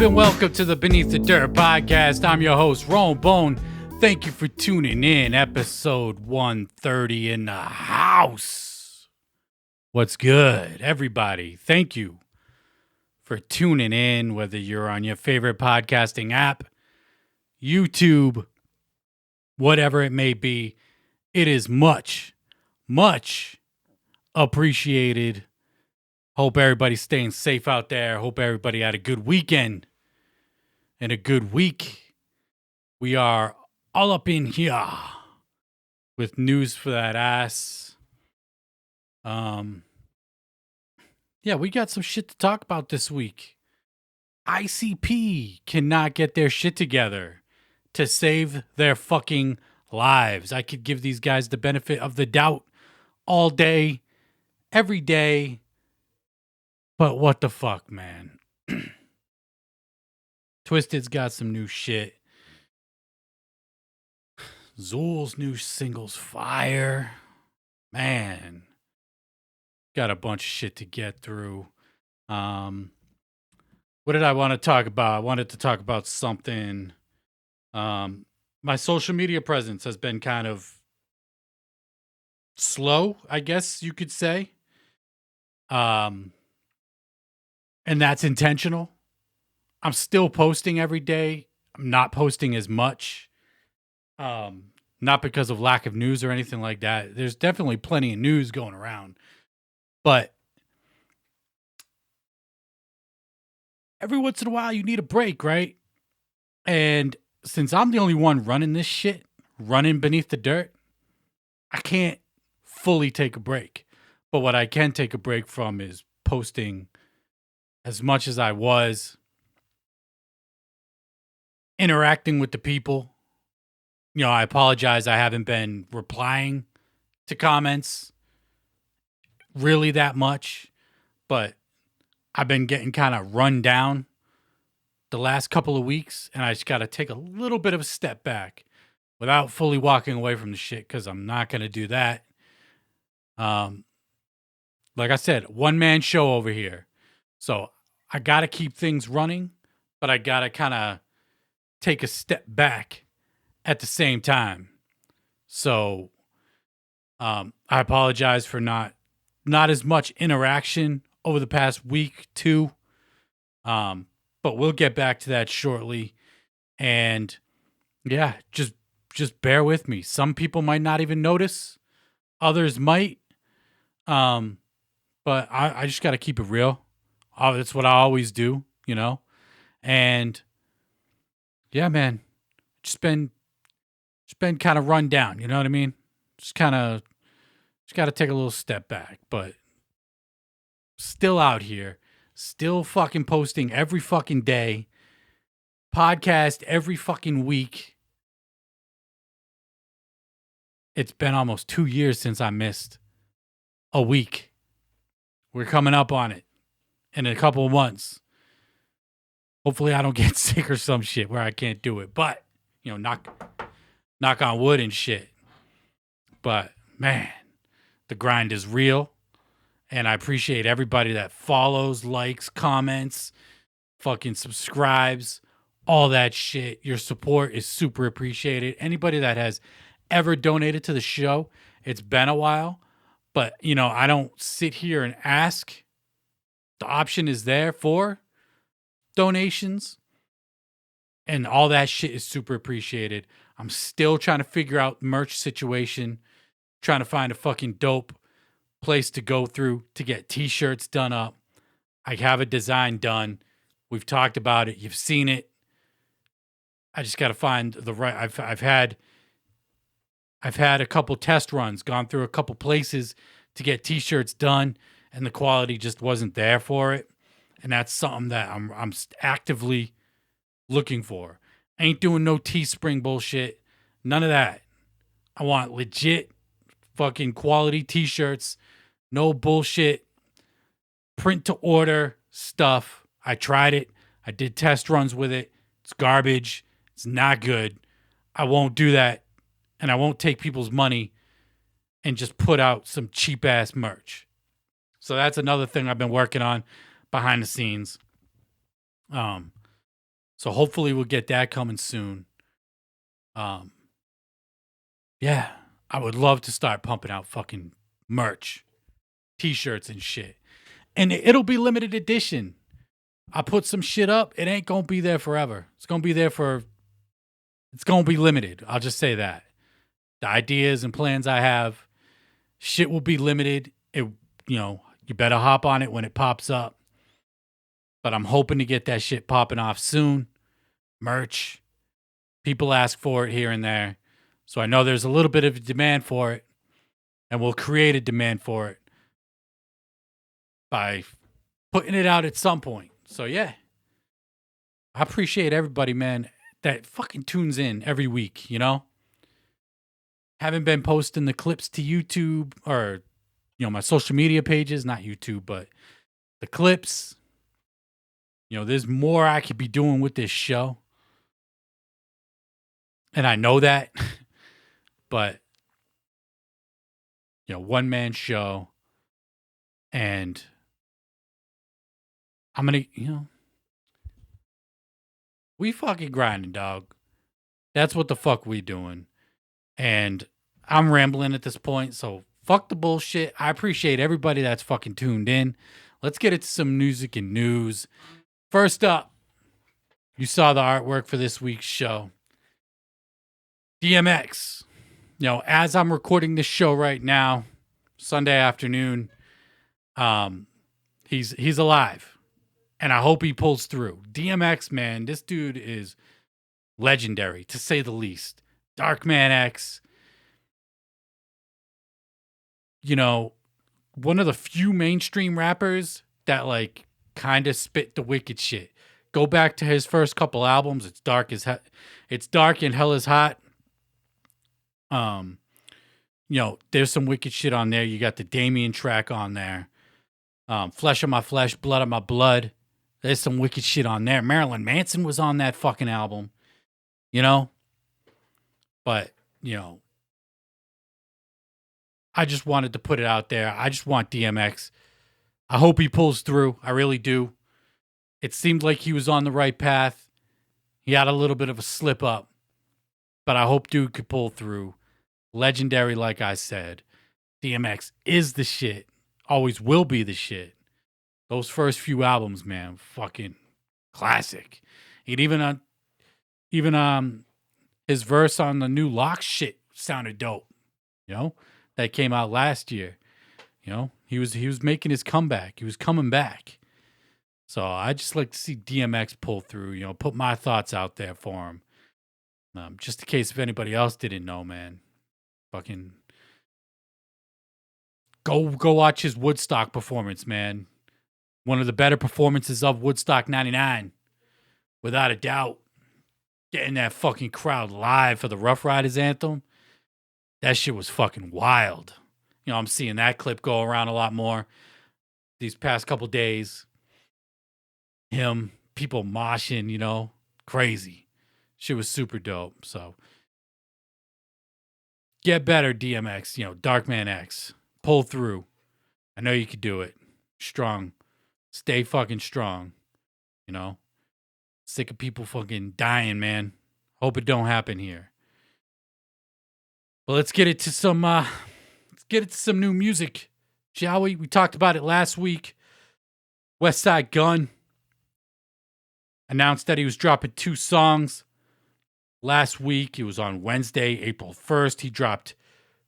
and welcome to the Beneath the Dirt podcast. I'm your host, Ron Bone. Thank you for tuning in. Episode 130 in the house. What's good, everybody? Thank you for tuning in, whether you're on your favorite podcasting app, YouTube, whatever it may be. It is much appreciated. Hope everybody's staying safe out there. Hope everybody had a good weekend and a good week. We are all up in here with news for that ass. Yeah, we got some shit to talk about this week. ICP cannot get their shit together to save their fucking lives. I could give these guys the benefit of the doubt all day, every day. But what the fuck, man? Twiztid's got some new shit. Zool's new single's fire. Man. Got a bunch of shit to get through. What did I want to talk about? I wanted to talk about something. My social media presence has been kind of slow, I guess you could say. And that's intentional. I'm still posting every day. I'm not posting as much. Not because of lack of news or anything like that. There's definitely plenty of news going around. But every once in a while, you need a break, right? And since I'm the only one running this shit, running Beneath the Dirt, I can't fully take a break. But what I can take a break from is posting as much as I was, interacting with the people. You know, I apologize. I haven't been replying to comments really that much, but I've been getting kind of run down the last couple of weeks, and I just got to take a little bit of a step back without fully walking away from the shit, because I'm not going to do that. Like I said, one-man show over here. So I got to keep things running, but I got to kind of take a step back at the same time. So I apologize for not as much interaction over the past week, too. But we'll get back to that shortly. And yeah, just bear with me. Some people might not even notice. Others might. But I just got to keep it real. That's what I always do, you know? And yeah, man, just been kind of run down, you know what I mean? Just got to take a little step back, but still out here, still fucking posting every fucking day, podcast every fucking week. It's been almost 2 years since I missed a week. We're coming up on it in a couple of months. Hopefully I don't get sick or some shit where I can't do it. But, you know, knock on wood and shit. But, man, the grind is real. And I appreciate everybody that follows, likes, comments, fucking subscribes, all that shit. Your support is super appreciated. Anybody that has ever donated to the show, it's been a while. But, you know, I don't sit here and ask. The option is there for donations. And all that shit is super appreciated. I'm still trying to figure out the merch situation. Trying to find a fucking dope place to go through to get t-shirts done up. I have a design done. We've talked about it. You've seen it. I just got to find the right. I've had a couple test runs, gone through a couple places to get t-shirts done, and the quality just wasn't there for it. And that's something that I'm actively looking for. I ain't doing no Teespring bullshit. None of that. I want legit fucking quality t-shirts. No bullshit print to order stuff. I tried it. I did test runs with it. It's garbage. It's not good. I won't do that. And I won't take people's money and just put out some cheap ass merch. So that's another thing I've been working on behind the scenes. So hopefully we'll get that coming soon. Yeah, I would love to start pumping out fucking merch, t-shirts and shit. And it'll be limited edition. I put some shit up, it ain't gonna be there forever. It's gonna be limited. I'll just say that. The ideas and plans I have, shit will be limited. You better hop on it when it pops up. But I'm hoping to get that shit popping off soon. Merch. People ask for it here and there. So I know there's a little bit of a demand for it. And we'll create a demand for it by putting it out at some point. So yeah. I appreciate everybody, man, that fucking tunes in every week, you know? Haven't been posting the clips to YouTube or, my social media pages, not YouTube, but the clips. There's more I could be doing with this show. And I know that. But, one man show. And I'm going to, we fucking grinding, dog. That's what the fuck we doing. And I'm rambling at this point, so fuck the bullshit. I appreciate everybody that's fucking tuned in. Let's get into some music and news. First up, you saw the artwork for this week's show. DMX. As I'm recording this show right now, Sunday afternoon, he's alive. And I hope he pulls through. DMX, man, this dude is legendary, to say the least. Darkman X. One of the few mainstream rappers that kind of spit the wicked shit. Go back to his first couple albums. It's dark and hell is hot. There's some wicked shit on there. You got the Damien track on there. Flesh of My Flesh, Blood of My Blood. There's some wicked shit on there. Marilyn Manson was on that fucking album. But, I just wanted to put it out there. I just want DMX. I hope he pulls through. I really do. It seemed like he was on the right path. He had a little bit of a slip up. But I hope dude could pull through. Legendary, like I said. DMX is the shit. Always will be the shit. Those first few albums, man, fucking classic. And even his verse on the new Lock shit sounded dope. That came out last year. He was making his comeback. He was coming back. So I just like to see DMX pull through. Put my thoughts out there for him. Just in case if anybody else didn't know, man. Fucking go watch his Woodstock performance, man. One of the better performances of Woodstock 99. Without a doubt. Getting that fucking crowd live for the Rough Riders anthem. That shit was fucking wild. I'm seeing that clip go around a lot more these past couple days. Him, people moshing, crazy. Shit was super dope. So get better, DMX, Darkman X. Pull through. I know you could do it. Strong. Stay fucking strong. Sick of people fucking dying, man. Hope it don't happen here. But let's get into some new music, shall we? We talked about it last week. Westside Gunn announced that he was dropping 2 songs. Last week, it was on Wednesday, April 1st. He dropped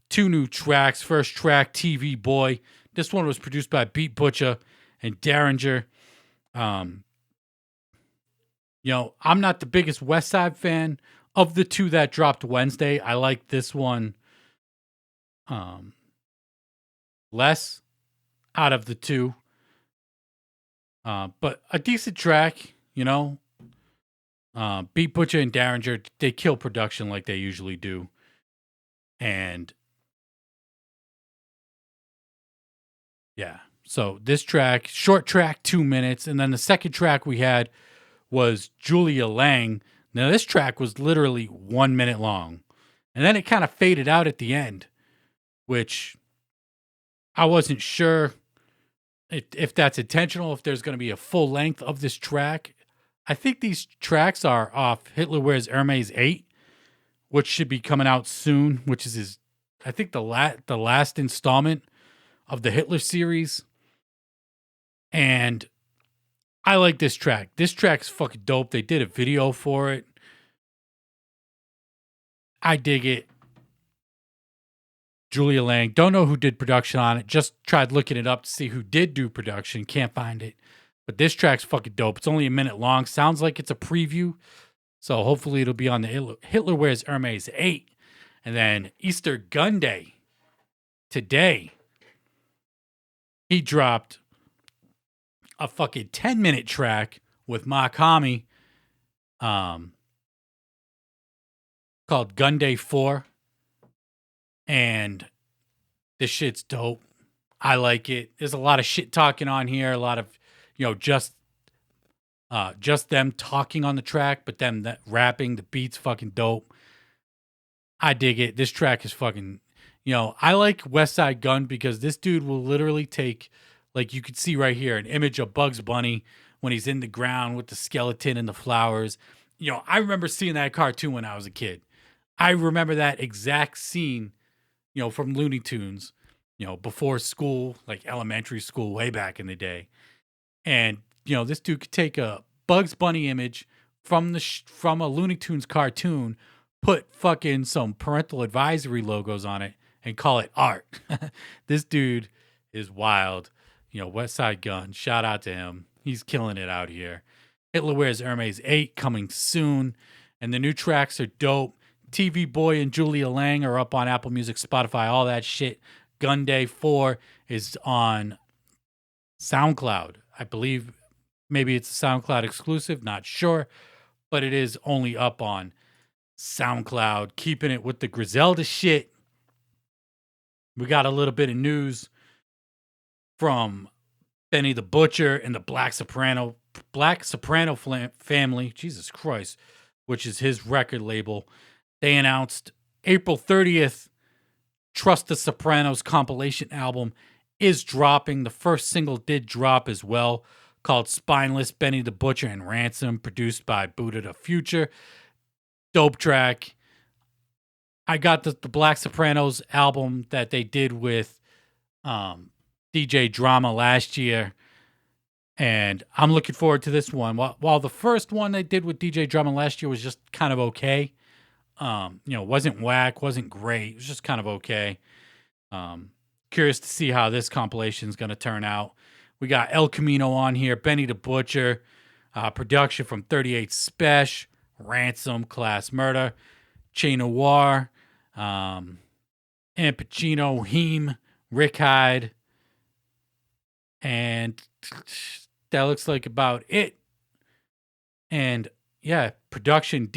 2 new tracks. First track, TV Boy. This one was produced by Beat Butcher and Derringer. I'm not the biggest Westside fan. Of the 2 that dropped Wednesday, I like this one less out of the 2. But a decent track, Beat Butcher and Derringer, they kill production like they usually do. And yeah, so this track, short track, 2 minutes. And then the second track we had was Julia Lang. Now, this track was literally 1 minute long. And then it kind of faded out at the end, which I wasn't sure if that's intentional, if there's going to be a full length of this track. I think these tracks are off Hitler Wears Hermes 8, which should be coming out soon, which is his, I think the last installment of the Hitler series. And I like this track. This track's fucking dope. They did a video for it. I dig it. Julia Lang. Don't know who did production on it. Just tried looking it up to see who did do production. Can't find it. But this track's fucking dope. It's only a minute long. Sounds like it's a preview. So hopefully it'll be on the Hitler Wears Hermes 8. And then Easter Gun Day. Today, he dropped a fucking 10-minute track with Makami called Gun Day 4. And this shit's dope. I like it. There's a lot of shit talking on here. A lot of, just them talking on the track, but them rapping. The beat's fucking dope. I dig it. This track is fucking, I like Westside Gunn because this dude will literally take, like you could see right here, an image of Bugs Bunny when he's in the ground with the skeleton and the flowers. I remember seeing that cartoon when I was a kid. I remember that exact scene, from Looney Tunes, before school, like elementary school, way back in the day. And, this dude could take a Bugs Bunny image from a Looney Tunes cartoon, put fucking some parental advisory logos on it, and call it art. This dude is wild. Westside Gunn, shout out to him. He's killing it out here. Hitler Wears Hermes 8 coming soon. And the new tracks are dope. TV Boy and Julia Lang are up on Apple Music, Spotify, all that shit. Gun Day 4 is on SoundCloud. I believe maybe it's a SoundCloud exclusive, not sure. But it is only up on SoundCloud. Keeping it with the Griselda shit. We got a little bit of news from Benny the Butcher and the Black Soprano family, Jesus Christ, which is his record label. They announced April 30th, Trust the Sopranos compilation album is dropping. The first single did drop as well, called Spineless, Benny the Butcher and Ransom, produced by Buddha the Future. Dope track. I got the Black Sopranos album that they did with DJ Drama last year, and I'm looking forward to this one. While the first one they did with DJ Drama last year was just kind of okay, wasn't whack, wasn't great. It was just kind of okay. Curious to see how this compilation is going to turn out. We got El Camino on here, Benny the Butcher, production from 38 Special, Ransom, Class Murder, Che Noir, An Pacino, Heem, Rick Hyde, and that looks like about it. And yeah, production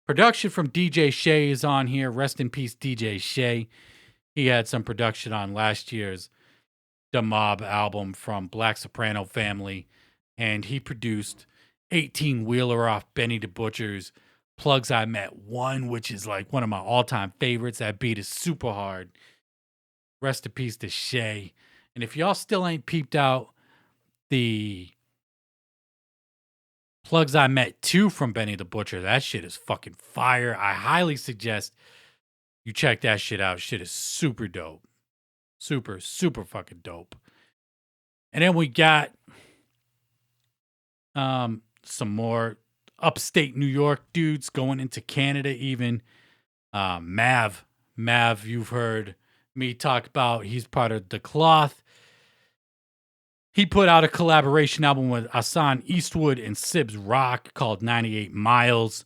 production from DJ Shay is on here. Rest in peace, DJ Shay. He had some production on last year's The Mob album from Black Soprano family, and he produced 18 Wheeler off Benny the Butcher's Plugs I Met 1, which is like one of my all-time favorites. That beat is super hard. Rest in peace to Shay. And if y'all still ain't peeped out the Plugs I Met 2 from Benny the Butcher, that shit is fucking fire. I highly suggest you check that shit out. Shit is super dope. Super, super fucking dope. And then we got some more upstate New York dudes going into Canada even. Mav, you've heard me talk about. He's part of The Cloth. He put out a collaboration album with Asun, Eastwood, and Sibs Rock called 98 Miles.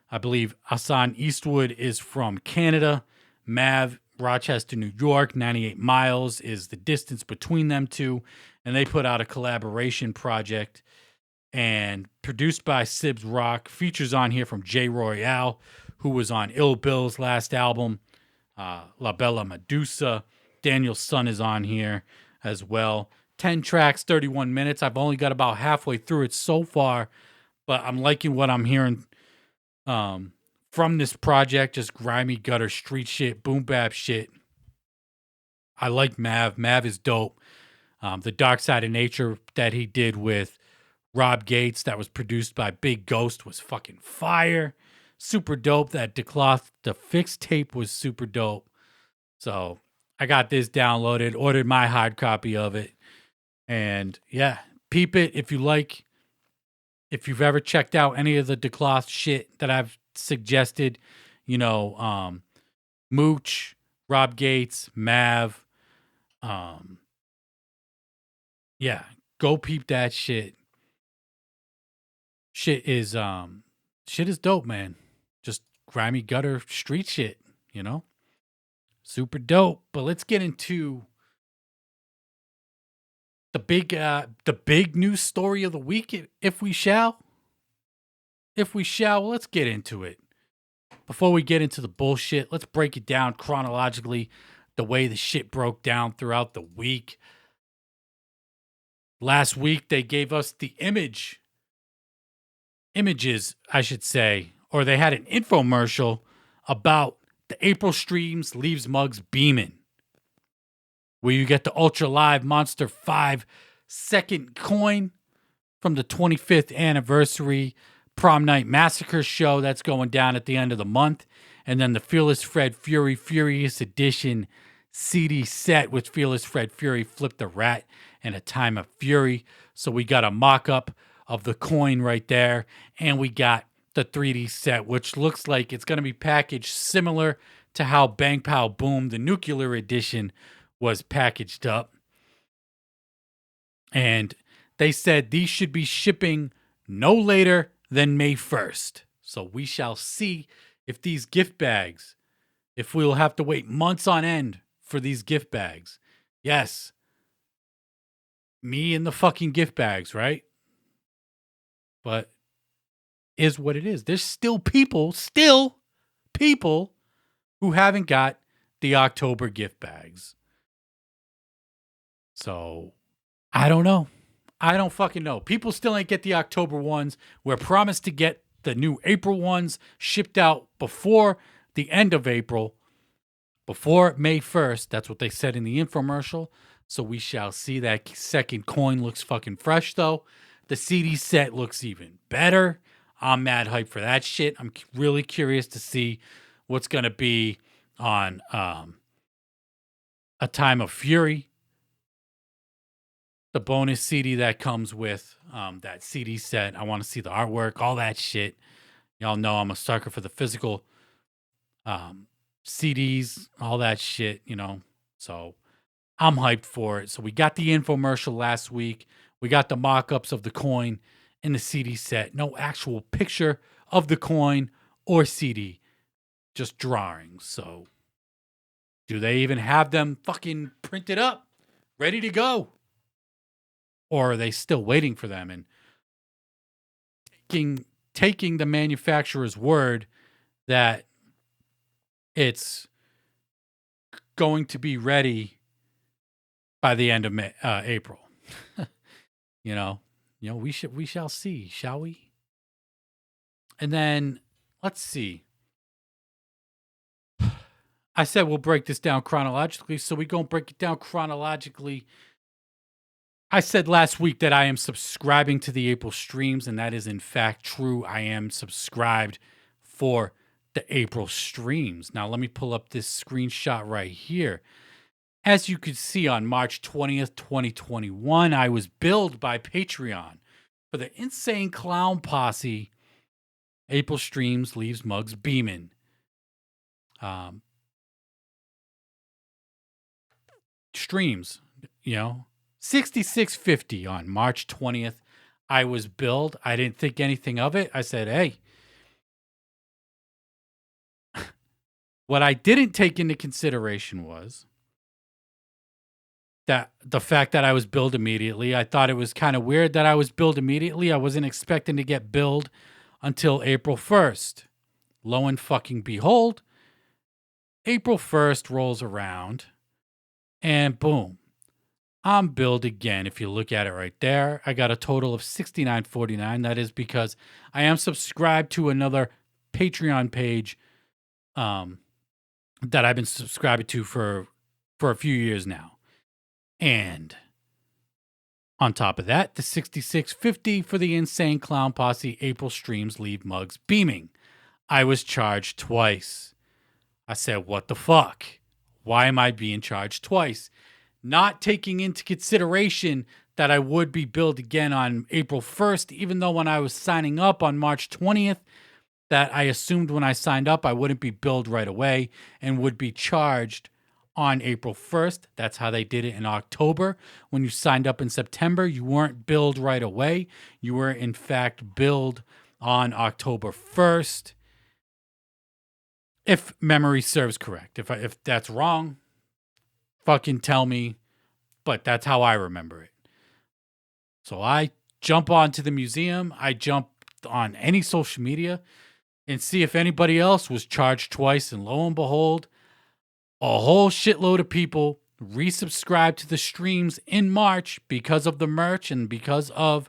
I believe Asun Eastwood is from Canada. Mav, Rochester, New York. 98 Miles is the distance between them two. And they put out a collaboration project. And produced by Sibs Rock. Features on here from Jay Royale, who was on Ill Bill's last album. La Bella Medusa. Daniel Son is on here as well. 10 tracks, 31 minutes. I've only got about halfway through it so far, but I'm liking what I'm hearing from this project. Just grimy gutter street shit, boom bap shit. I like Mav. Mav is dope. The Dark Side of Nature that he did with Rob Gates that was produced by Big Ghost was fucking fire. Super dope. That Decloth, the fixed tape was super dope. So I got this downloaded, ordered my hard copy of it. And yeah, peep it if you like. If you've ever checked out any of the Decloth shit that I've suggested, Mooch, Rob Gates, Mav, yeah, go peep that shit. Shit is dope, man. Just grimy gutter street shit, Super dope. But let's get into the big news story of the week, if we shall. If we shall, let's get into it. Before we get into the bullshit, let's break it down chronologically, the way the shit broke down throughout the week. Last week, they gave us the images, I should say, or they had an infomercial about the April streams leaves mugs beaming, where you get the Ultra Live Monster 5 second coin from the 25th anniversary Prom Night Massacre show that's going down at the end of the month. And then the Fearless Fred Fury Furious Edition CD set with Fearless Fred Fury, Flip the Rat, and A Time of Fury. So we got a mock-up of the coin right there. And we got the 3D set, which looks like it's going to be packaged similar to how Bang Pow Boom, the Nuclear Edition, was packaged up. And they said these should be shipping no later than May 1st. So we shall see if these gift bags, if we will have to wait months on end for these gift bags. Yes. Me and the fucking gift bags, right? But is what it is. There's still people who haven't got the October gift bags. So I don't know. I don't fucking know. People still ain't get the October ones. We're promised to get the new April ones shipped out before the end of April, before May 1st. That's what they said in the infomercial. So we shall see. That second coin looks fucking fresh, though. The CD set looks even better. I'm mad hyped for that shit. I'm really curious to see what's going to be on A Time of Fury. The bonus CD that comes with that CD set. I want to see the artwork, all that shit. Y'all know I'm a sucker for the physical CDs, all that shit, So I'm hyped for it. So we got the infomercial last week. We got the mock-ups of the coin in the CD set. No actual picture of the coin or CD. Just drawings. So do they even have them fucking printed up, ready to go? Or are they still waiting for them and taking the manufacturer's word that it's going to be ready by the end of April? We shall see, shall we? And then let's see. I said we'll break this down chronologically, so we're going to break it down chronologically. I said last week that I am subscribing to the April streams, and that is in fact true. I am subscribed for the April streams. Now, let me pull up this screenshot right here. As you could see, on March 20th, 2021, I was billed by Patreon for the Insane Clown Posse April streams leaves mugs beaming. Streams, $66.50 on March 20th. I was billed. I didn't think anything of it. I said, hey. What I didn't take into consideration was that the fact that I was billed immediately. I thought it was kind of weird that I was billed immediately. I wasn't expecting to get billed until April 1st. Lo and fucking behold, April 1st rolls around and boom. I'm billed again. If you look at it right there, I got a total of $69.49. That is because I am subscribed to another Patreon page that I've been subscribed to for a few years now. And On top of that, the $66.50 for the Insane Clown Posse April streams leave mugs beaming. I was charged twice. I said, what the fuck? Why am I being charged twice? Not taking into consideration that I would be billed again on April 1st, even though when I was signing up on March 20th, that I assumed when I signed up I wouldn't be billed right away and would be charged on April 1st. That's how they did it in October. When you signed up in September, you weren't billed right away. You were, in fact, billed on October 1st. If memory serves correct. If that's wrong, fucking tell me. But that's how I remember it. So I jump onto the museum. I jump on any social media and see if anybody else was charged twice. And lo and behold, a whole shitload of people resubscribed to the streams in March because of the merch and because of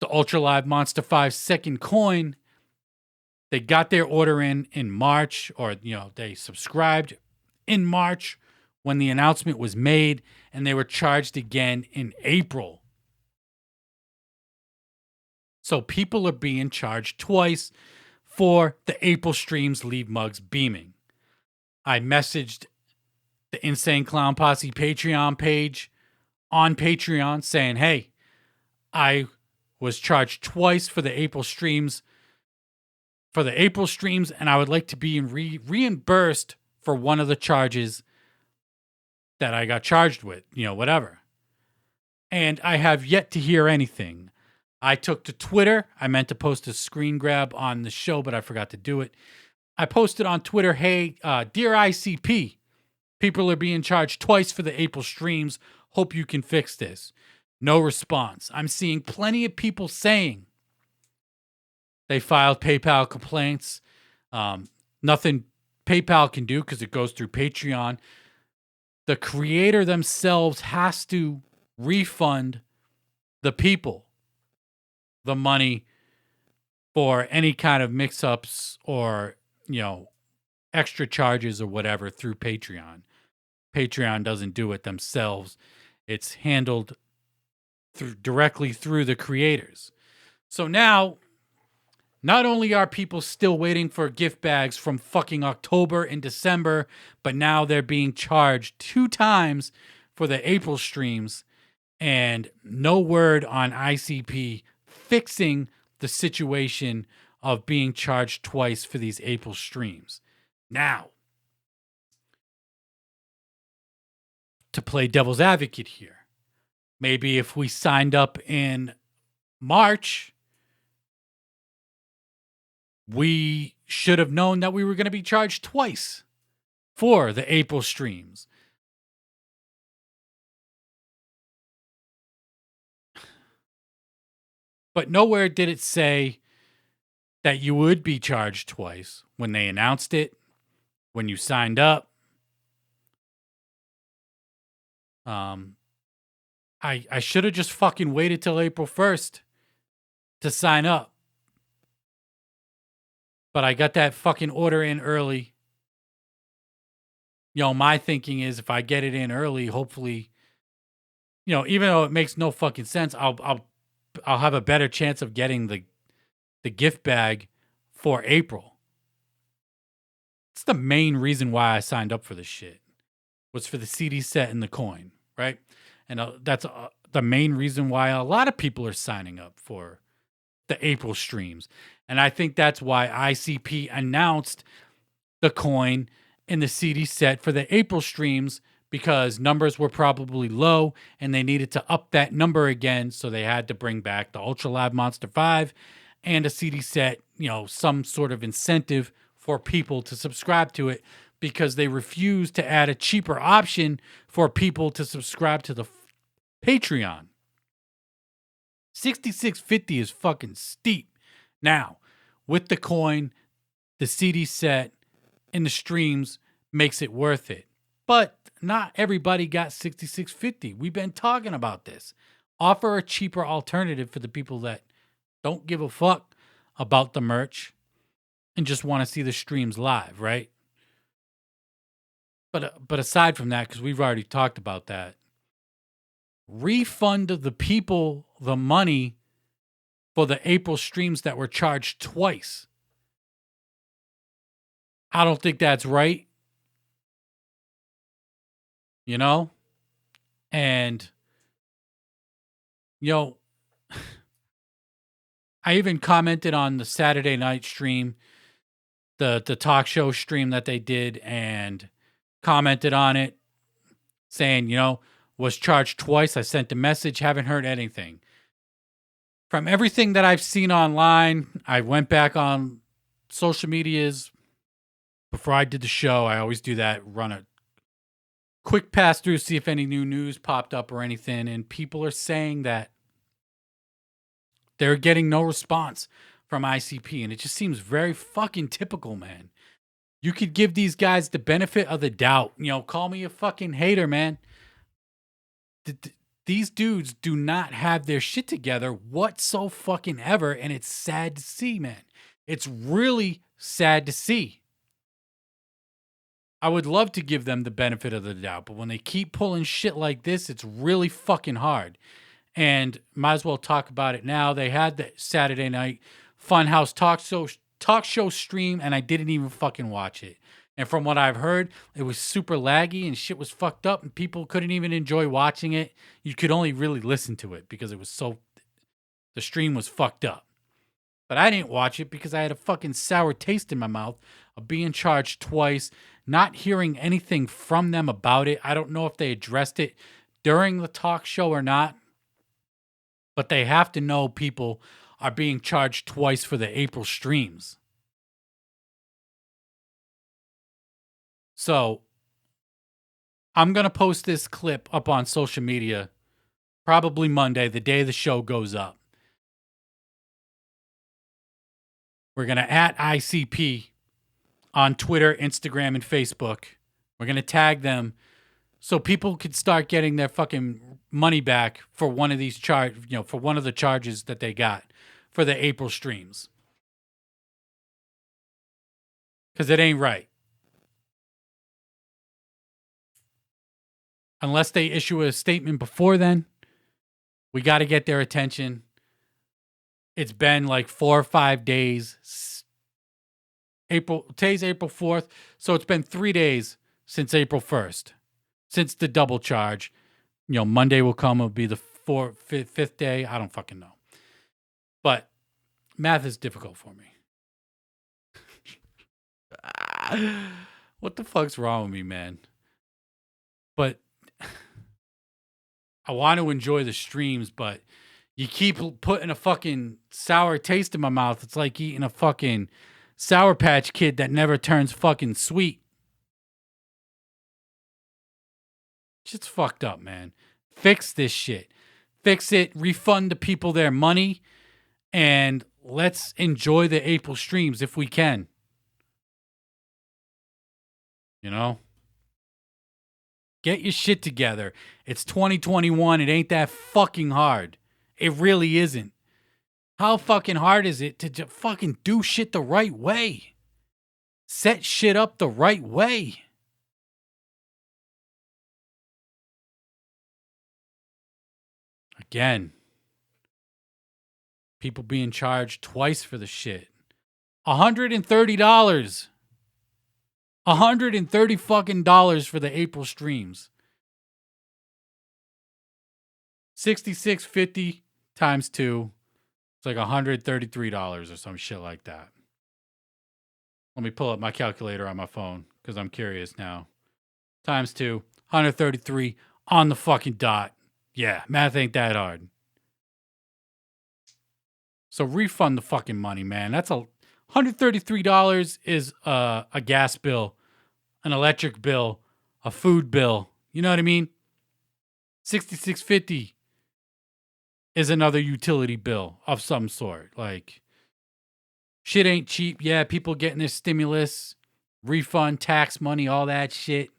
the Ultra Live Monster 5 second coin. They got their order in March, or, they subscribed in March when the announcement was made, and they were charged again in April. So people are being charged twice for the April streams leave mugs beaming. I messaged the Insane Clown Posse Patreon page on Patreon saying, hey, I was charged twice for the April streams, and I would like to be reimbursed for one of the charges that I got charged with, whatever. And I have yet to hear anything. I took to Twitter. I meant to post a screen grab on the show, but I forgot to do it. I posted on Twitter, hey, dear ICP, people are being charged twice for the April streams. Hope you can fix this. No response. I'm seeing plenty of people saying they filed PayPal complaints. Nothing PayPal can do because it goes through Patreon. The creator themselves has to refund the people the money for any kind of mix-ups or, extra charges or whatever through Patreon. Patreon doesn't do it themselves. It's handled directly through the creators. So now, not only are people still waiting for gift bags from fucking October and December, but now they're being charged 2 times for the April streams, and no word on ICP fixing the situation of being charged twice for these April streams. Now, to play devil's advocate here, maybe if we signed up in March, we should have known that we were going to be charged twice for the April streams. But nowhere did it say that you would be charged twice when they announced it, when you signed up. I should have just fucking waited till April 1st to sign up. But I got that fucking order in early. My thinking is if I get it in early, hopefully, even though it makes no fucking sense, I'll have a better chance of getting the gift bag for April. It's the main reason why I signed up for this shit, was for the CD set and the coin, right? And that's the main reason why a lot of people are signing up for the April streams. And I think that's why ICP announced the coin and the CD set for the April streams, because numbers were probably low and they needed to up that number again. So they had to bring back the Ultra Live Monster 5 and a CD set, some sort of incentive for people to subscribe to it, because they refused to add a cheaper option for people to subscribe to the Patreon. $66.50 is fucking steep. Now, with the coin, the CD set, and the streams makes it worth it. But not everybody got $66.50. We've been talking about this. Offer a cheaper alternative for the people that don't give a fuck about the merch and just want to see the streams live, right? But aside from that, because we've already talked about that, refund the people the money for the April streams that were charged twice. I don't think that's right. You know? And, you know, I even commented on the Saturday night stream, the talk show stream that they did, and commented on it saying, was charged twice. I sent a message, haven't heard anything. From everything that I've seen online, I went back on social medias before I did the show. I always do that, run a quick pass through, see if any new news popped up or anything. And people are saying that they're getting no response from ICP. And it just seems very fucking typical, man. You could give these guys the benefit of the doubt. Call me a fucking hater, man. These dudes do not have their shit together whatso fucking ever, and it's sad to see, man. It's really sad to see. I would love to give them the benefit of the doubt, but when they keep pulling shit like this, it's really fucking hard. And might as well talk about it now. They had the Saturday night Funhouse talk show stream, and I didn't even fucking watch it. And from what I've heard, it was super laggy and shit was fucked up and people couldn't even enjoy watching it. You could only really listen to it because it was the stream was fucked up. But I didn't watch it because I had a fucking sour taste in my mouth of being charged twice, not hearing anything from them about it. I don't know if they addressed it during the talk show or not, but they have to know people are being charged twice for the April streams. So I'm going to post this clip up on social media, probably Monday, the day the show goes up. We're going to @ ICP on Twitter, Instagram, and Facebook. We're going to tag them so people could start getting their fucking money back for one of these for one of the charges that they got for the April streams. Because it ain't right. Unless they issue a statement before then, we got to get their attention. It's been like 4 or 5 days. Today's April 4th, so it's been 3 days since April 1st, since the double charge. Monday will come, it'll be the fifth day. I don't fucking know. But math is difficult for me. What the fuck's wrong with me, man? But I want to enjoy the streams, but you keep putting a fucking sour taste in my mouth. It's like eating a fucking Sour Patch Kid that never turns fucking sweet. Shit's fucked up, man. Fix this shit. Fix it. Refund the people their money. And let's enjoy the April streams if we can. Get your shit together. It's 2021. It ain't that fucking hard. It really isn't. How fucking hard is it to fucking do shit the right way? Set shit up the right way. Again, people being charged twice for the shit. $130. $130 fucking dollars for the April streams. $66.50 times 2. It's like $133 or some shit like that. Let me pull up my calculator on my phone because I'm curious now. Times 2, 133 on the fucking dot. Yeah, math ain't that hard. So refund the fucking money, man. That's $133 is a gas bill, an electric bill, a food bill. You know what I mean? $66.50 is another utility bill of some sort. Like, shit ain't cheap. Yeah, people getting their stimulus, refund, tax money, all that shit.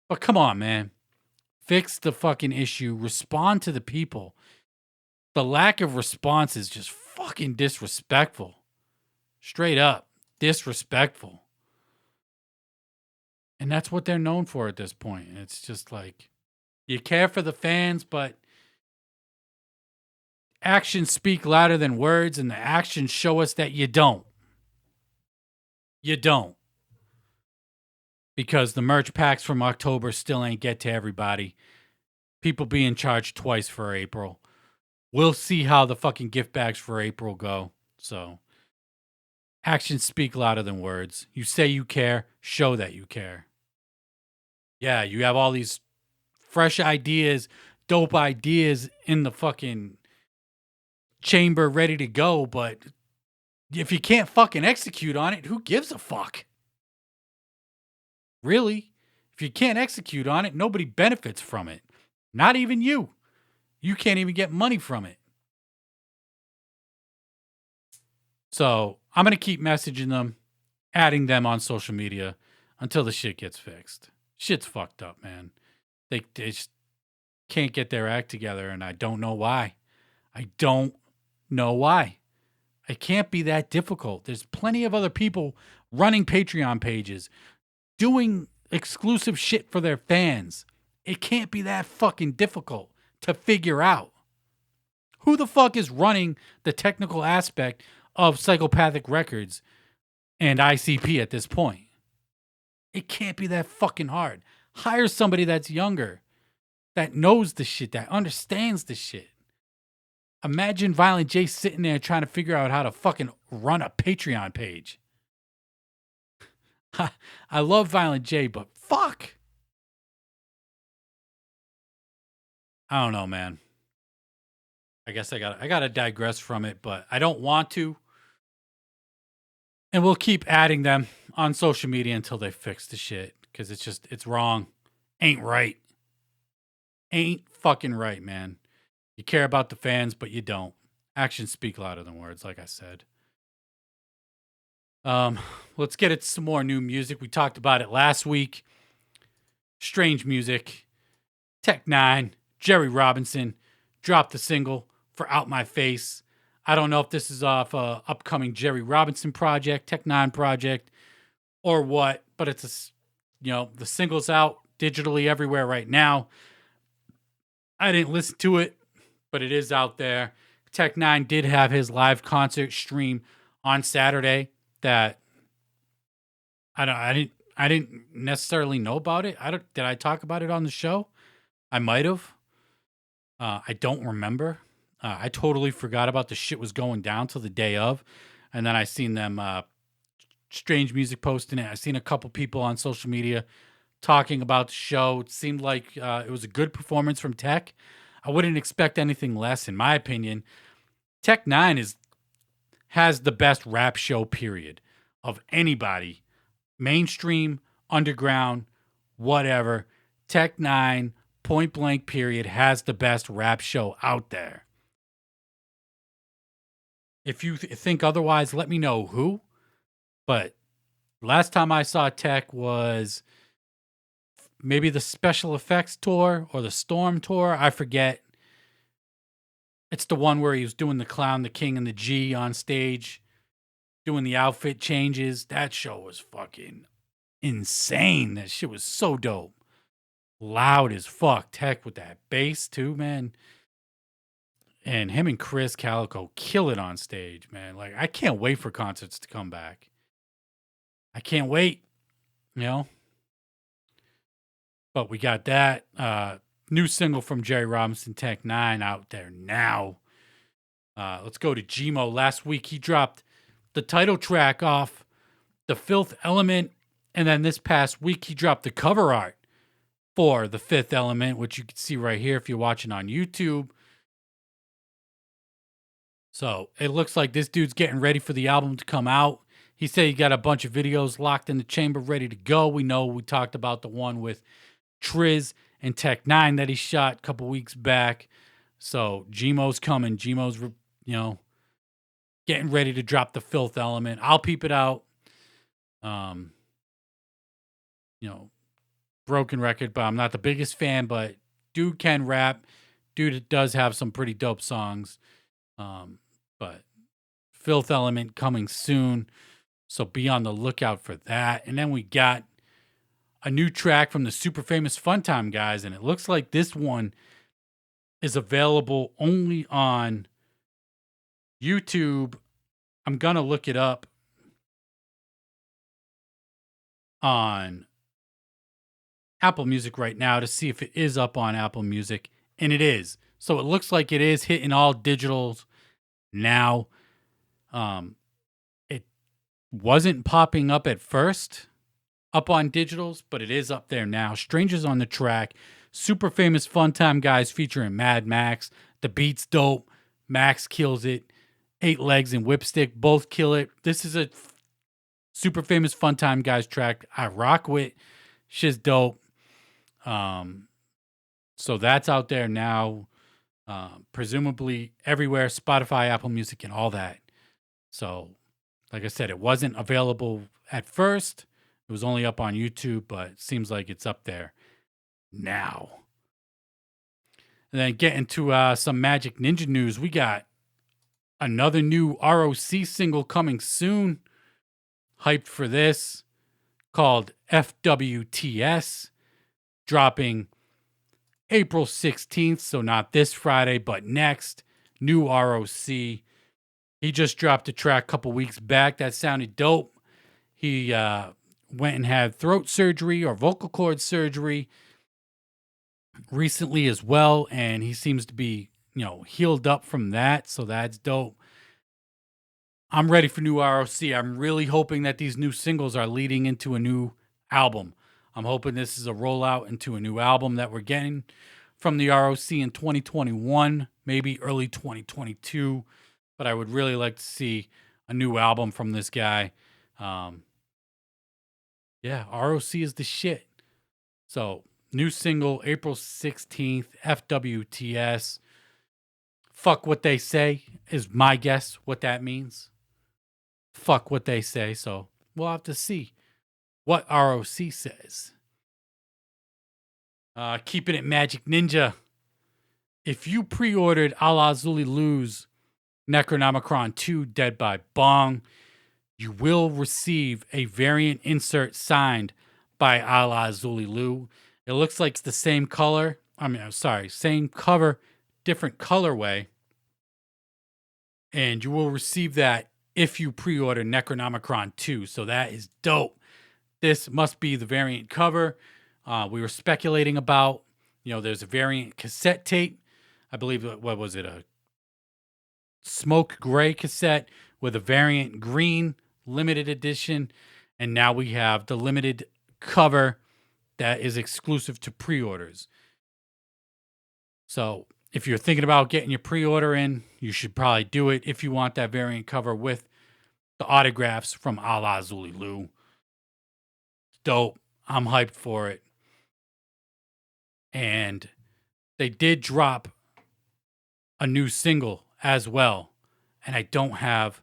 But come on, man. Fix the fucking issue. Respond to the people. The lack of response is just fucking disrespectful. Straight up. Disrespectful. And that's what they're known for at this point. It's just like, you care for the fans, but actions speak louder than words, and the actions show us that you don't. You don't. Because the merch packs from October still ain't get to everybody. People being charged twice for April. We'll see how the fucking gift bags for April go. So, actions speak louder than words. You say you care, show that you care. Yeah, you have all these fresh ideas, dope ideas in the fucking chamber ready to go, but if you can't fucking execute on it, who gives a fuck? Really? If you can't execute on it, nobody benefits from it. Not even you. You can't even get money from it. So I'm going to keep messaging them, adding them on social media until the shit gets fixed. Shit's fucked up, man. They just can't get their act together, and I don't know why. I don't know why. It can't be that difficult. There's plenty of other people running Patreon pages, doing exclusive shit for their fans. It can't be that fucking difficult to figure out. Who the fuck is running the technical aspect of Psychopathic Records and ICP at this point? It can't be that fucking hard. Hire somebody that's younger, that knows the shit, that understands the shit. Imagine Violent J sitting there trying to figure out how to fucking run a Patreon page. I love Violent J, but fuck. I don't know, man. I guess I gotta digress from it, but I don't want to. And we'll keep adding them on social media until they fix the shit. Because it's wrong. Ain't right. Ain't fucking right, man. You care about the fans, but you don't. Actions speak louder than words, like I said. Let's get into some more new music. We talked about it last week. Strange music. Tech Nine, Jerry Robinson dropped the single for Out My Face. I don't know if this is off a upcoming Jerry Robinson project, Tech Nine project, or what, but it's the single's out digitally everywhere right now. I didn't listen to it, but it is out there. Tech Nine did have his live concert stream on Saturday that I didn't necessarily know about it. Did I talk about it on the show? I might have. I don't remember. I totally forgot about the shit was going down till the day of. And then I seen them Strange Music posting it. I seen a couple people on social media talking about the show. It seemed like it was a good performance from Tech. I wouldn't expect anything less, in my opinion. Tech Nine has the best rap show, period, of anybody. Mainstream, underground, whatever. Tech Nine, point blank, period, has the best rap show out there. If you think otherwise, let me know who. But last time I saw Tech was maybe the Special Effects tour or the Storm tour. I forget. It's the one where he was doing the Clown, the King, and the G on stage, doing the outfit changes. That show was fucking insane. That shit was so dope. Loud as fuck. Tech with that bass too, man. And him and Chris Calico kill it on stage, man. Like, I can't wait for concerts to come back. I can't wait, But we got that new single from Jerry Robinson, Tech Nine, out there now. Let's go to Gmo. Last week, he dropped the title track off The Filth Element. And then this past week, he dropped the cover art for The Fifth Element, which you can see right here if you're watching on YouTube. So it looks like this dude's getting ready for the album to come out. He said he got a bunch of videos locked in the chamber ready to go. We know we talked about the one with Triz and Tech Nine that he shot a couple weeks back. So Gmo's coming. Gmo's, getting ready to drop The Filth Element. I'll peep it out. Broken record, but I'm not the biggest fan, but dude can rap. Dude does have some pretty dope songs. But Filth Element coming soon. So be on the lookout for that. And then we got a new track from the Super Famous Funtime guys. And it looks like this one is available only on YouTube, I'm going to look it up on Apple Music right now to see if it is up on Apple Music. And it is. So it looks like it is hitting all digitals now. It wasn't popping up at first up on digitals, but it is up there now. Strangers on the Track, super famous fun time guys featuring Mad Max. The beat's dope. Max kills it. 8 Legs and Whipstick both kill it. This is a super famous fun time guys track I rock with. Shit's dope. So that's out there now. Presumably everywhere, Spotify, Apple Music, and all that. So, like I said, it wasn't available at first. It was only up on YouTube, but it seems like it's up there now. And then getting to some Magic Ninja news, we got another new ROC single coming soon. Hyped for this, called FWTS, dropping April 16th, so not this Friday, but next. New ROC. He just dropped a track a couple weeks back that sounded dope. He went and had throat surgery or vocal cord surgery recently as well, and he seems to be, healed up from that, so that's dope. I'm ready for new ROC. I'm really hoping that these new singles are leading into a new album. I'm hoping this is a rollout into a new album that we're getting from the ROC in 2021, maybe early 2022. But I would really like to see a new album from this guy. ROC is the shit. So, new single, April 16th, FWTS. Fuck what they say is my guess what that means. Fuck what they say. So, we'll have to see what ROC says. Keeping it Magic Ninja. If you pre-ordered Lazululu's Necronomicron 2 Dead by Bong, you will receive a variant insert signed by Lazululu. It looks like it's the same color. Same cover, different colorway. And you will receive that if you pre-order Necronomicron 2. So that is dope. This must be the variant cover. We were speculating about, there's a variant cassette tape. I believe, what was it? A smoke gray cassette with a variant green limited edition. And now we have the limited cover that is exclusive to pre-orders. So if you're thinking about getting your pre-order in, you should probably do it if you want that variant cover with the autographs from Lazululu. Dope. I'm hyped for it. And they did drop a new single as well. And I don't have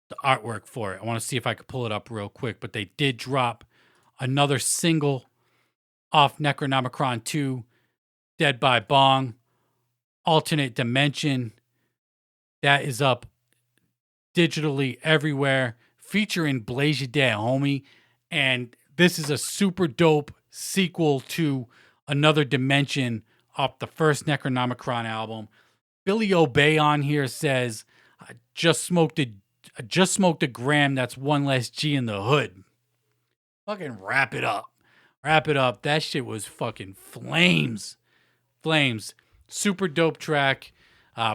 the artwork for it. I want to see if I could pull it up real quick. But they did drop another single off Necronomicron 2, Dead by Bong, Alternate Dimension. That is up digitally everywhere, featuring Blaze Ya Dead, homie. And this is a super dope sequel to Another Dimension off the first Necronomicron album. Billy Obey on here says, I just smoked a gram, that's one less G in the hood. Fucking wrap it up. Wrap it up. That shit was fucking flames. Flames. Super dope track.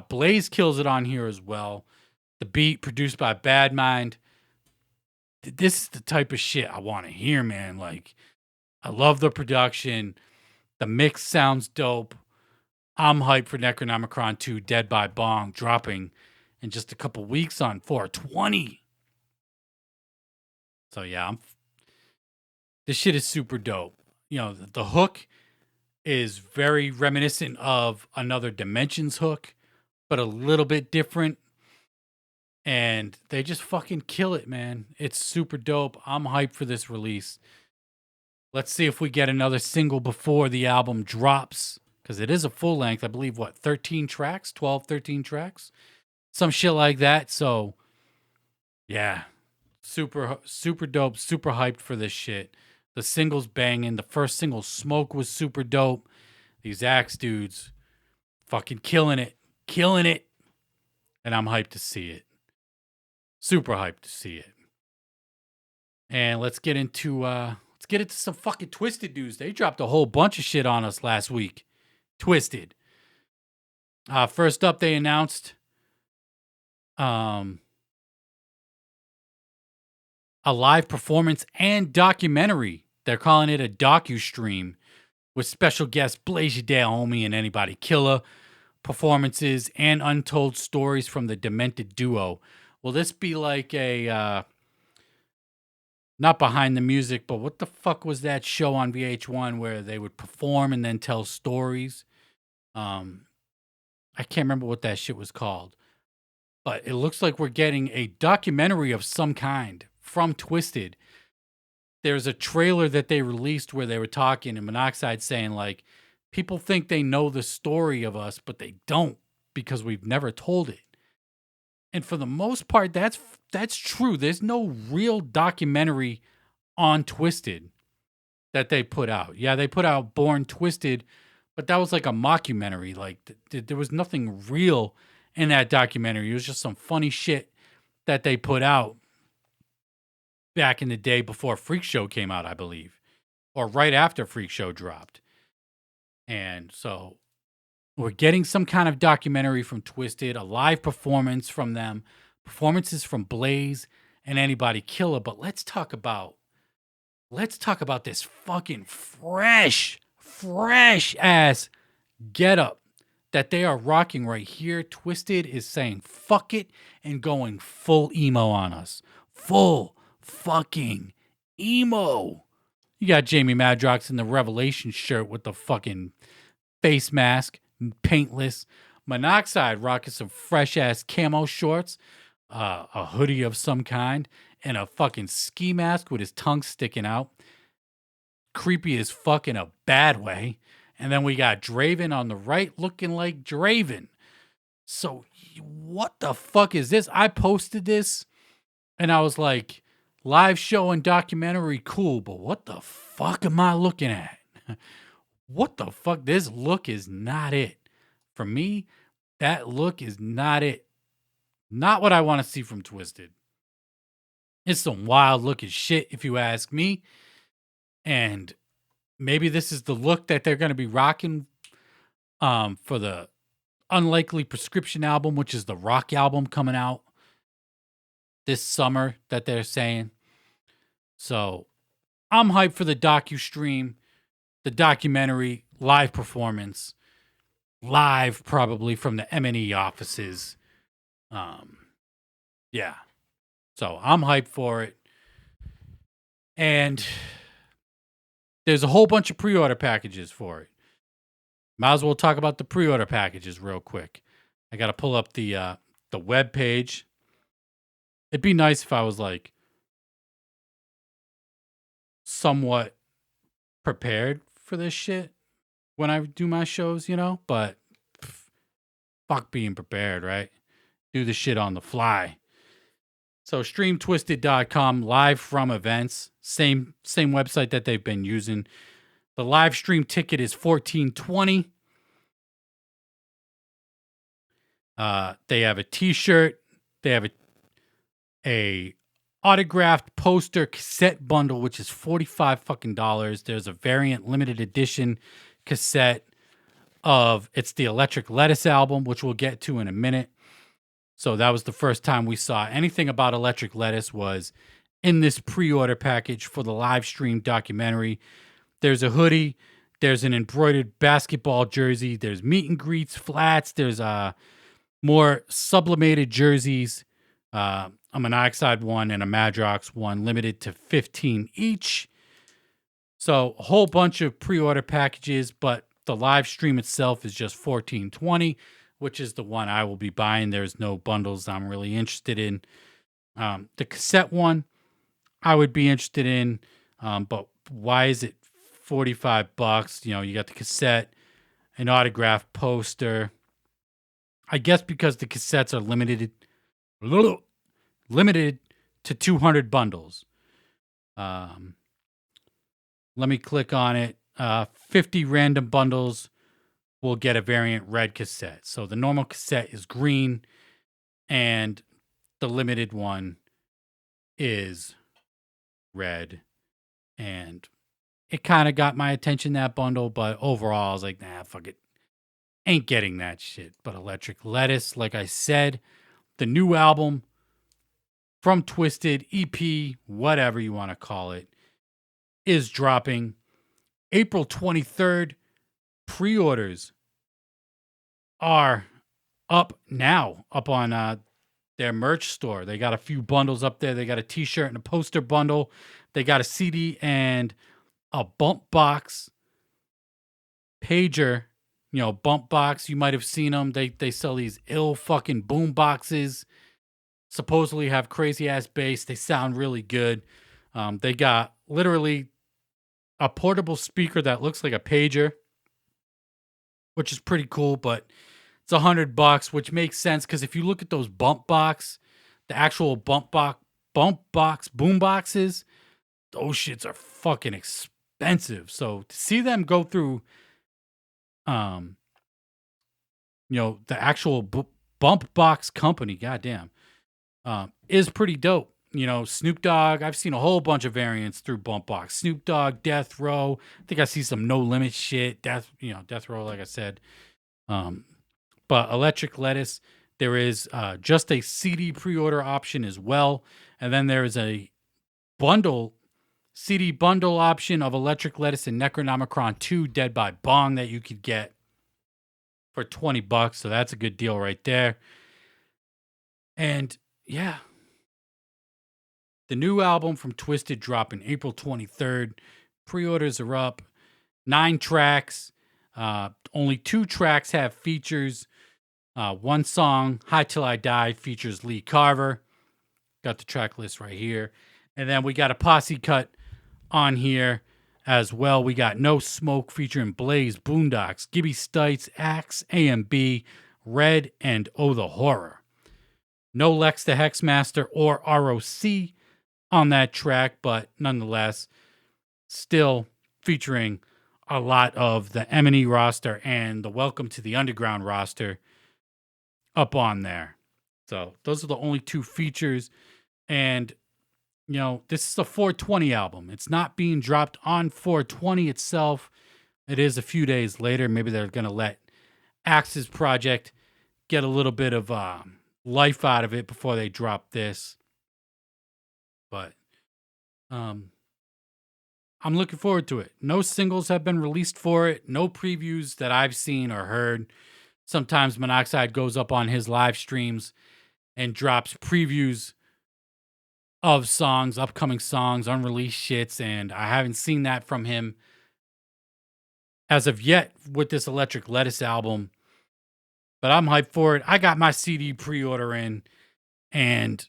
Blaze kills it on here as well. The beat produced by Bad Mind. This is the type of shit I want to hear, man. Like, I love the production. The mix sounds dope. I'm hyped for Necronomicron 2 Dead by Bong dropping in just a couple weeks on 420. So yeah, this shit is super dope. The hook is very reminiscent of Another Dimension's hook, but a little bit different. And they just fucking kill it, man. It's super dope. I'm hyped for this release. Let's see if we get another single before the album drops. Because it is a full length. I believe, 13 tracks? 12, 13 tracks? Some shit like that. So, yeah. Super, super dope. Super hyped for this shit. The single's banging. The first single, Smoke, was super dope. These Axe dudes fucking killing it. Killing it. And I'm hyped to see it. Super hyped to see it. And let's get into some fucking Twiztid news. They dropped a whole bunch of shit on us last week. Twiztid. First up, they announced a live performance and documentary. They're calling it a docustream with special guests Blaze Your Dale Homie and Anybody Killer, performances, and untold stories from the Demented Duo. Will this be like a, not Behind the Music, but what the fuck was that show on VH1 where they would perform and then tell stories? I can't remember what that shit was called. But it looks like we're getting a documentary of some kind from Twiztid. There's a trailer that they released where they were talking and Monoxide saying, like, people think they know the story of us, but they don't because we've never told it. And for the most part, that's true. There's no real documentary on Twiztid that they put out. Yeah, they put out Born Twiztid, but that was like a mockumentary. Like, there was nothing real in that documentary. It was just some funny shit that they put out back in the day before Freak Show came out, I believe, or right after Freak Show dropped. And so we're getting some kind of documentary from Twiztid, a live performance from them, performances from Blaze and Anybody Killer. But let's talk about this fucking fresh ass getup that they are rocking right here. Twiztid is saying fuck it and going full emo on us. Full fucking emo. You got Jamie Madrox in the Revelation shirt with the fucking face mask, paintless. Monoxide rocking some fresh ass camo shorts, a hoodie of some kind, and a fucking ski mask with his tongue sticking out. Creepy as fuck in a bad way. And then we got Draven on the right looking like Draven. So what the fuck is this? I posted this and I was like, live show and documentary, cool, but what the fuck am I looking at? What the fuck? This look is not it. For me, that look is not it. Not what I want to see from Twiztid. It's some wild looking shit, if you ask me. And maybe this is the look that they're going to be rocking for the Unlikely Prescription album, which is the rock album coming out this summer that they're saying. So I'm hyped for the docu-stream, the documentary, live performance, live probably from the M&E offices. Yeah. So I'm hyped for it. And there's a whole bunch of pre-order packages for it. Might as well talk about the pre-order packages real quick. I got to pull up the web page. It'd be nice if I was like somewhat prepared for this shit when I do my shows, you know, but fuck being prepared, right? Do the shit on the fly. So streamtwiztid.com, live from events, same website that they've been using. The live stream ticket is $14.20. They have a t-shirt, they have a autographed poster cassette bundle, which is $45 fucking dollars. There's a variant limited edition cassette it's the Electric Lettuce album, which we'll get to in a minute. So that was the first time we saw anything about Electric Lettuce was in this pre-order package for the live stream documentary. There's a hoodie, there's an embroidered basketball jersey, there's meet and greets, flats, there's more sublimated jerseys, a Monoxide one and a Madrox one, limited to 15 each. So a whole bunch of pre-order packages, but the live stream itself is just $14.20, which is the one I will be buying. There's no bundles I'm really interested in. The cassette one I would be interested in, but why is it $45? You know, you got the cassette, an autographed poster. I guess because the cassettes are limited to 200 bundles. Let me click on it. 50 random bundles will get a variant red cassette. So the normal cassette is green. and the limited one is red. And it kind of got my attention, that bundle, but overall I was like, nah, fuck it. Ain't getting that shit. But Electric Lettuce, like I said, the new album from Twiztid, EP, whatever you want to call it, is dropping April 23rd. Pre-orders are up now, up on their merch store. They got a few bundles up there. They got a t-shirt and a poster bundle. They got a CD and a bump box pager, bump box. You might have seen them. They sell these ill fucking boom boxes. Supposedly have crazy ass bass. They sound really good. They got literally a portable speaker that looks like a pager, which is pretty cool, but it's $100, which makes sense because if you look at those bump box, the actual bump box boom boxes, those shits are fucking expensive. So to see them go through, the actual bump box company, goddamn, is pretty dope. Snoop Dogg, I've seen a whole bunch of variants through bump box. Snoop Dogg, Death Row. I think I see some No Limit shit. Death Row, like I said. But Electric Lettuce, there is just a CD pre-order option as well. And then there is a CD bundle option of Electric Lettuce and Necronomicron 2 Dead by Bong that you could get for $20. So that's a good deal right there. And yeah, the new album from Twiztid dropping April 23rd. Pre-orders are up. 9 tracks. Only 2 tracks have features. One song, High Till I Die, features Lee Carver. Got the track list right here. And then we got a posse cut on here as well. We got No Smoke featuring Blaze, Boondocks, Gibby Stites, Axe, A&B, Red, and Oh the Horror. No Lex the Hexmaster or ROC on that track, but nonetheless, still featuring a lot of the M&E roster and the Welcome to the Underground roster up on there. So those are the only 2 features. And, this is a 420 album. It's not being dropped on 420 itself. It is a few days later. Maybe they're going to let Axe's project get a little bit of life out of it before they drop this. But I'm looking forward to it. No singles have been released for it. No previews that I've seen or heard. Sometimes Monoxide goes up on his live streams and drops previews of songs, upcoming songs, unreleased shits, and I haven't seen that from him as of yet with this Electric Lettuce album. But I'm hyped for it. I got my CD pre-order in, and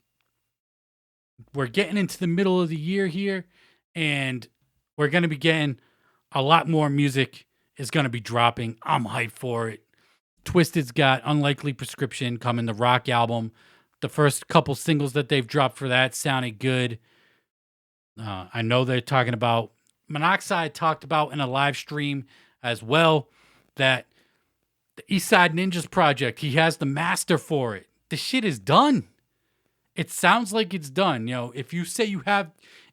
we're getting into the middle of the year here, and we're going to be getting a lot more music is going to be dropping. I'm hyped for it. Twiztid's got Unlikely Prescription coming, the rock album. The first couple singles that they've dropped for that sounded good. I know they're talking about, Monoxide talked about in a live stream as well, that the Eastside Ninjas project, he has the master for it. The shit is done. It sounds like it's done. If you say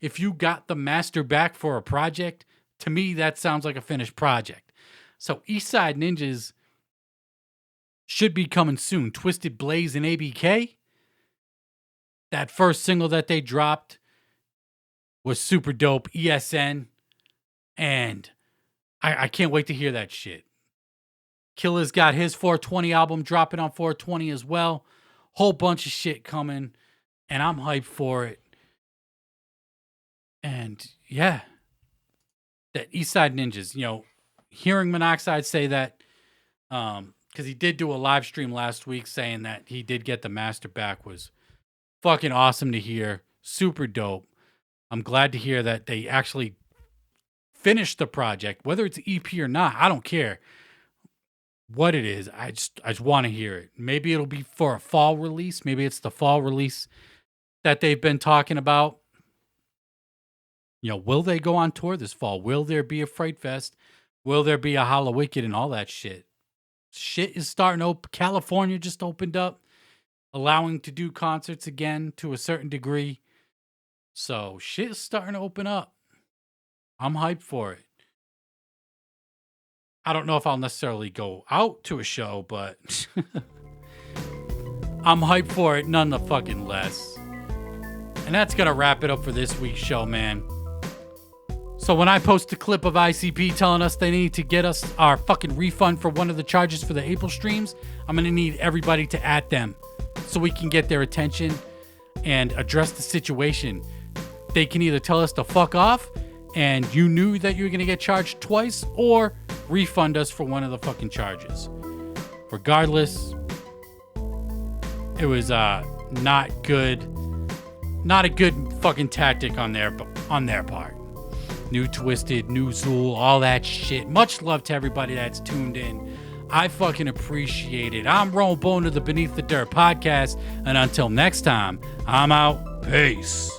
if you got the master back for a project, to me, that sounds like a finished project. So Eastside Ninjas should be coming soon. Twiztid Blaze and ABK. That first single that they dropped was super dope. ESN. And I can't wait to hear that shit. Killa's got his 420 album dropping on 420 as well. Whole bunch of shit coming. And I'm hyped for it. And yeah. That Eastside Ninjas, hearing Monoxide say that, because he did do a live stream last week saying that he did get the master back, was fucking awesome to hear. Super dope. I'm glad to hear that they actually finished the project, whether it's EP or not. I don't care what it is. I just want to hear it. Maybe it'll be for a fall release. Maybe it's the fall release that they've been talking about. Will they go on tour this fall? Will there be a Fright Fest? Will there be a Holla Wicked and all that shit? Shit is starting to open. California just opened up. allowing to do concerts again to a certain degree. So shit's starting to open up. I'm hyped for it. I don't know if I'll necessarily go out to a show, but I'm hyped for it none the fucking less. And that's going to wrap it up for this week's show, man. So when I post a clip of ICP telling us they need to get us our fucking refund for one of the charges for the April streams, I'm going to need everybody to at them so we can get their attention and address the situation. They can either tell us to fuck off and you knew that you were going to get charged twice, or refund us for one of the fucking charges. Regardless, it was not good. Not a good fucking tactic on their part. New Twiztid, new Zool, all that shit. Much love to everybody that's tuned in. I fucking appreciate it. I'm Ron Bone of the Beneath the Dirt podcast. And until next time, I'm out. Peace.